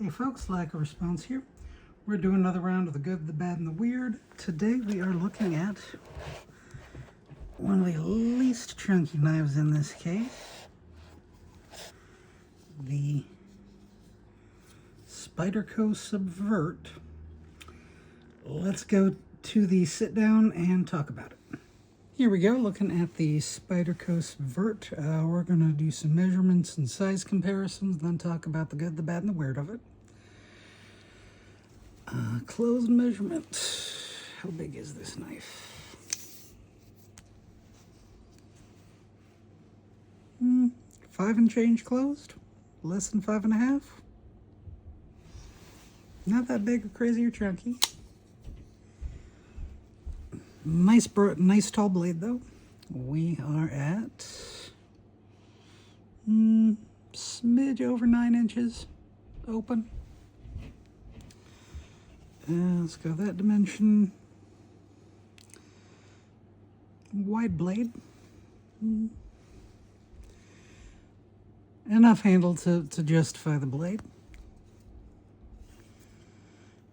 Hey folks, like a response here. We're doing another round of the good, the bad, and the weird. Today we are looking at one of the least chunky knives in this case. The Spyderco Subvert. Let's go to the sit down and talk about it. Here we go, looking at the Spyderco Subvert. We're going to do some measurements and size comparisons, then talk about the good, the bad, and the weird of it. Closed measurement. How big is this knife? 5 and change closed. Less than 5.5. Not that big or crazy or chunky. Nice tall blade though. We are at smidge over 9 inches open. Let's go that dimension. Wide blade. Enough handle to justify the blade.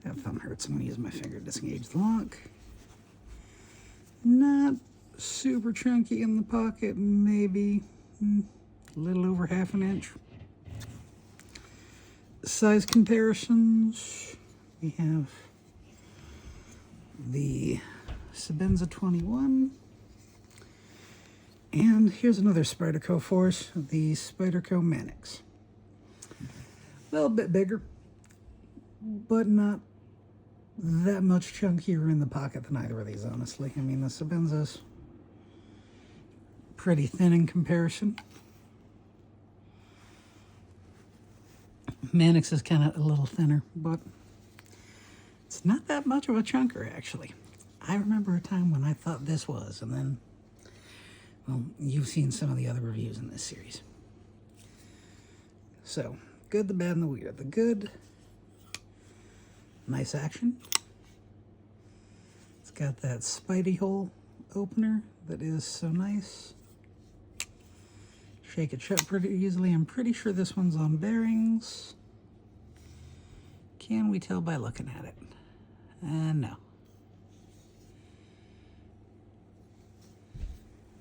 That thumb hurts. I'm going to use my finger to disengage the lock. Not super chunky in the pocket, maybe a little over half an inch. Size comparisons. We have the Sabenza 21. And here's another Spyderco for us, the Spyderco Manix. A little bit bigger, but not that much chunkier in the pocket than either of these, honestly. I mean, the Sabenza's pretty thin in comparison. Manix is kind of a little thinner, but it's not that much of a chunker, actually. I remember a time when I thought this was, and then, well, you've seen some of the other reviews in this series. So, good, the bad, and the weird. The good, nice action. It's got that Spidey hole opener that is so nice. Shake it shut pretty easily. I'm pretty sure this one's on bearings. Can we tell by looking at it? No.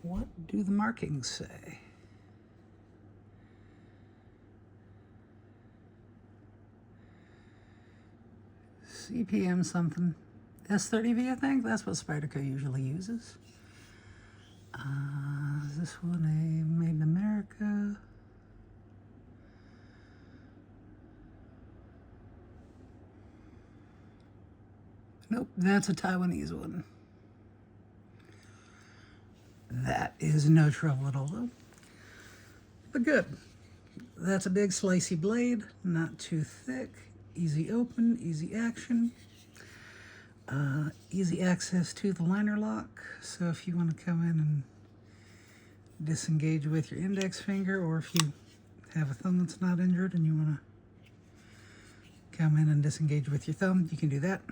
What do the markings say? CPM something. S30V, I think? That's what Spyderco usually uses. Is this one a made in America? Nope, that's a Taiwanese one. That is no trouble at all, though. But good. That's a big slicey blade, not too thick. Easy open, easy action. Easy access to the liner lock. So if you want to come in and disengage with your index finger, or if you have a thumb that's not injured and you want to come in and disengage with your thumb, you can do that.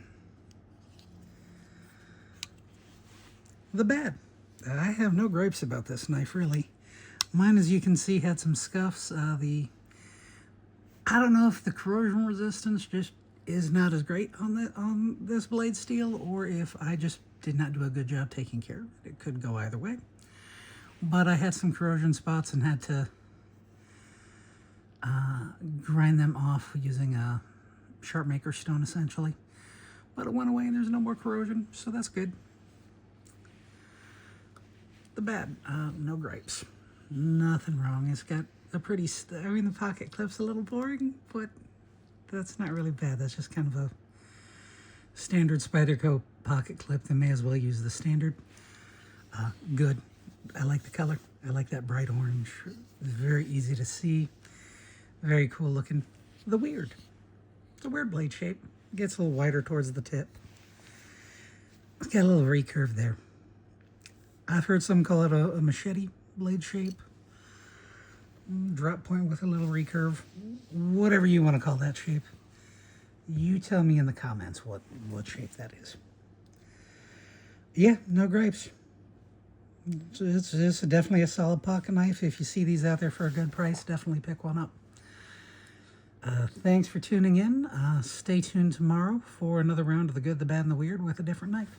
The bad. I have no gripes about this knife, really. Mine, as you can see, had some scuffs. I don't know if the corrosion resistance just is not as great on this blade steel, or if I just did not do a good job taking care of it. It could go either way. But I had some corrosion spots and had to grind them off using a sharp maker stone, essentially. But it went away and there's no more corrosion, so that's good. The bad, no gripes. Nothing wrong. It's got a pretty, I mean, the pocket clip's a little boring, but that's not really bad. That's just kind of a standard Spyderco pocket clip. They may as well use the standard. Good. I like the color. I like that bright orange. It's very easy to see. Very cool looking. The weird. It's a weird blade shape. It gets a little wider towards the tip. It's got a little recurve there. I've heard some call it a machete blade shape. Drop point with a little recurve. Whatever you want to call that shape. You tell me in the comments what shape that is. Yeah, no gripes. It's definitely a solid pocket knife. If you see these out there for a good price, definitely pick one up. Thanks for tuning in. Stay tuned tomorrow for another round of the good, the bad, and the weird with a different knife.